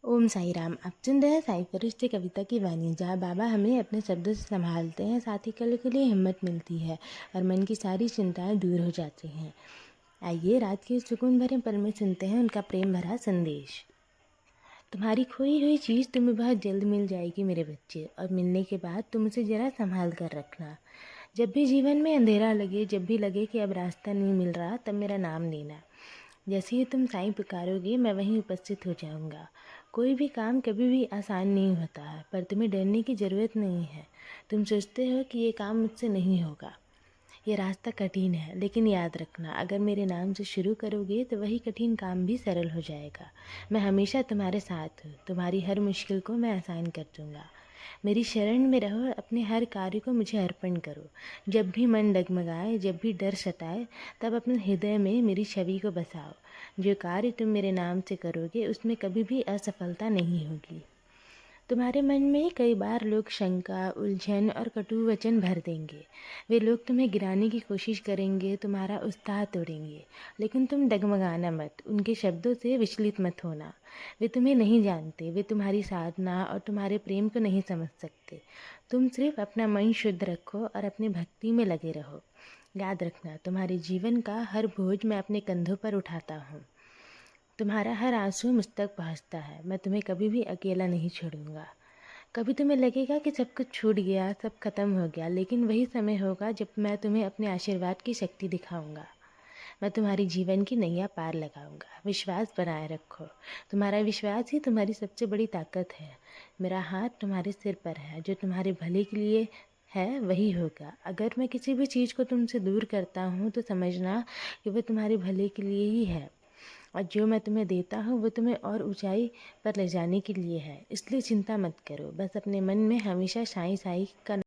ओम साई राम। आप सुन रहे हैं साई फरिश्ते कविता की वाणी, जहाँ बाबा हमें अपने शब्दों से संभालते हैं, साथ ही कल के लिए हिम्मत मिलती है और मन की सारी चिंताएं दूर हो जाती हैं। आइए रात के सुकून भरे पल में सुनते हैं उनका प्रेम भरा संदेश। तुम्हारी खोई हुई चीज़ तुम्हें बहुत जल्द मिल जाएगी मेरे बच्चे, और मिलने के बाद तुम उसे ज़रा संभाल कर रखना। जब भी जीवन में अंधेरा लगे, जब भी लगे कि अब रास्ता नहीं मिल रहा, तब मेरा नाम लेना। जैसे ही तुम साईं पुकारोगे, मैं वहीं उपस्थित हो जाऊंगा। कोई भी काम कभी भी आसान नहीं होता है, पर तुम्हें डरने की ज़रूरत नहीं है। तुम सोचते हो कि ये काम मुझसे नहीं होगा, ये रास्ता कठिन है, लेकिन याद रखना, अगर मेरे नाम से शुरू करोगे तो वही कठिन काम भी सरल हो जाएगा। मैं हमेशा तुम्हारे साथ हूँ, तुम्हारी हर मुश्किल को मैं आसान कर दूँगा। मेरी शरण में रहो, अपने हर कार्य को मुझे अर्पण करो। जब भी मन डगमगाए, जब भी डर सताए, तब अपने हृदय में मेरी छवि को बसाओ। जो कार्य तुम मेरे नाम से करोगे, उसमें कभी भी असफलता नहीं होगी। तुम्हारे मन में कई बार लोग शंका, उलझन और कटु वचन भर देंगे। वे लोग तुम्हें गिराने की कोशिश करेंगे, तुम्हारा उत्साह तोड़ेंगे, लेकिन तुम डगमगाना मत, उनके शब्दों से विचलित मत होना। वे तुम्हें नहीं जानते, वे तुम्हारी साधना और तुम्हारे प्रेम को नहीं समझ सकते। तुम सिर्फ अपना मन शुद्ध रखो और अपनी भक्ति में लगे रहो। याद रखना, तुम्हारे जीवन का हर बोझ मैं अपने कंधों पर उठाता हूँ। तुम्हारा हर आंसू मुझ तक पहुँचता है। मैं तुम्हें कभी भी अकेला नहीं छोड़ूंगा। कभी तुम्हें लगेगा कि सब कुछ छूट गया, सब खत्म हो गया, लेकिन वही समय होगा जब मैं तुम्हें अपने आशीर्वाद की शक्ति दिखाऊंगा। मैं तुम्हारी जीवन की नैया पार लगाऊंगा। विश्वास बनाए रखो, तुम्हारा विश्वास ही तुम्हारी सबसे बड़ी ताकत है। मेरा हाथ तुम्हारे सिर पर है, जो तुम्हारे भले के लिए है वही होगा। अगर मैं किसी भी चीज़ को तुमसे दूर करता हूँ तो समझना कि वह तुम्हारे भले के लिए ही है, और जो मैं तुम्हें देता हूँ वो तुम्हें और ऊंचाई पर ले जाने के लिए है। इसलिए चिंता मत करो, बस अपने मन में हमेशा साईं साईं का